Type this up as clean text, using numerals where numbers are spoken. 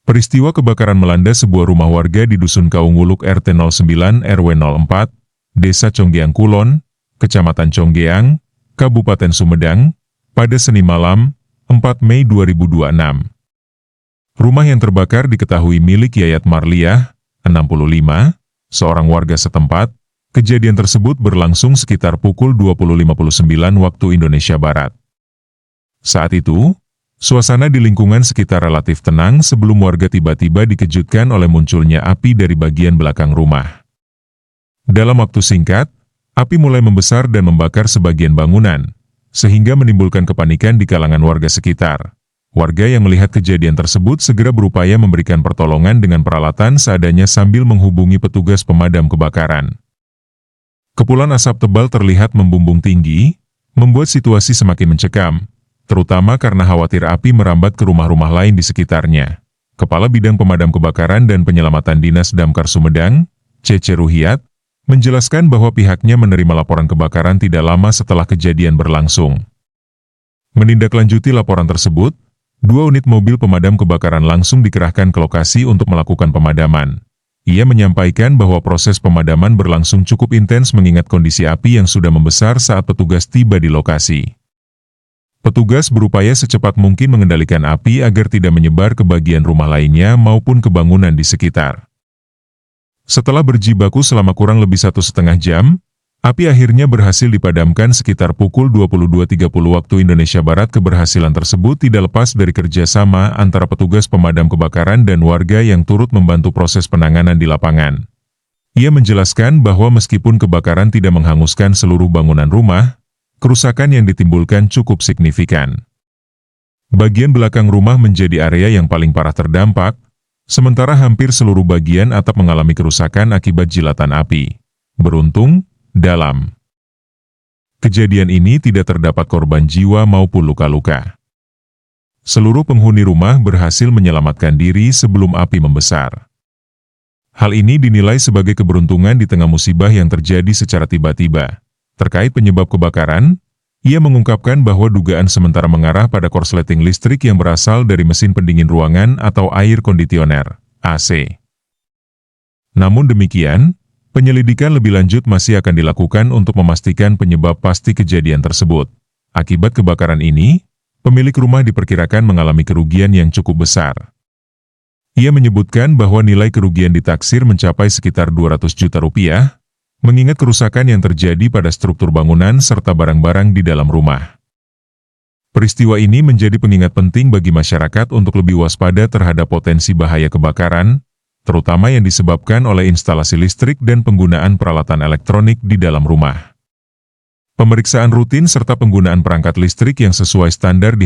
Peristiwa kebakaran melanda sebuah rumah warga di Dusun Kaungguluk RT 09 RW 04, Desa Conggeang Kulon, Kecamatan Conggeang, Kabupaten Sumedang, pada Senin malam, 4 Mei 2026. Rumah yang terbakar diketahui milik Yayat Marliah, 65, seorang warga setempat. Kejadian tersebut berlangsung sekitar pukul 20.59 waktu Indonesia Barat. Saat itu, suasana di lingkungan sekitar relatif tenang sebelum warga tiba-tiba dikejutkan oleh munculnya api dari bagian belakang rumah. Dalam waktu singkat, api mulai membesar dan membakar sebagian bangunan, sehingga menimbulkan kepanikan di kalangan warga sekitar. Warga yang melihat kejadian tersebut segera berupaya memberikan pertolongan dengan peralatan seadanya sambil menghubungi petugas pemadam kebakaran. Kepulan asap tebal terlihat membumbung tinggi, membuat situasi semakin mencekam, terutama karena khawatir api merambat ke rumah-rumah lain di sekitarnya. Kepala Bidang Pemadam Kebakaran dan Penyelamatan Dinas Damkar Sumedang, Cece Ruhiat, menjelaskan bahwa pihaknya menerima laporan kebakaran tidak lama setelah kejadian berlangsung. Menindaklanjuti laporan tersebut, 2 unit mobil pemadam kebakaran langsung dikerahkan ke lokasi untuk melakukan pemadaman. Ia menyampaikan bahwa proses pemadaman berlangsung cukup intens mengingat kondisi api yang sudah membesar saat petugas tiba di lokasi. Petugas berupaya secepat mungkin mengendalikan api agar tidak menyebar ke bagian rumah lainnya maupun ke bangunan di sekitar. Setelah berjibaku selama kurang lebih 1,5 jam, api akhirnya berhasil dipadamkan sekitar pukul 22.30 waktu Indonesia Barat. Keberhasilan tersebut tidak lepas dari kerjasama antara petugas pemadam kebakaran dan warga yang turut membantu proses penanganan di lapangan. Ia menjelaskan bahwa meskipun kebakaran tidak menghanguskan seluruh bangunan rumah, kerusakan yang ditimbulkan cukup signifikan. Bagian belakang rumah menjadi area yang paling parah terdampak, sementara hampir seluruh bagian atap mengalami kerusakan akibat jilatan api. Beruntung, dalam kejadian ini tidak terdapat korban jiwa maupun luka-luka. Seluruh penghuni rumah berhasil menyelamatkan diri sebelum api membesar. Hal ini dinilai sebagai keberuntungan di tengah musibah yang terjadi secara tiba-tiba. Terkait penyebab kebakaran, ia mengungkapkan bahwa dugaan sementara mengarah pada korsleting listrik yang berasal dari mesin pendingin ruangan atau air kondisioner, AC. Namun demikian, penyelidikan lebih lanjut masih akan dilakukan untuk memastikan penyebab pasti kejadian tersebut. Akibat kebakaran ini, pemilik rumah diperkirakan mengalami kerugian yang cukup besar. Ia menyebutkan bahwa nilai kerugian ditaksir mencapai sekitar 200 juta rupiah, mengingat kerusakan yang terjadi pada struktur bangunan serta barang-barang di dalam rumah. Peristiwa ini menjadi pengingat penting bagi masyarakat untuk lebih waspada terhadap potensi bahaya kebakaran, terutama yang disebabkan oleh instalasi listrik dan penggunaan peralatan elektronik di dalam rumah. Pemeriksaan rutin serta penggunaan perangkat listrik yang sesuai standar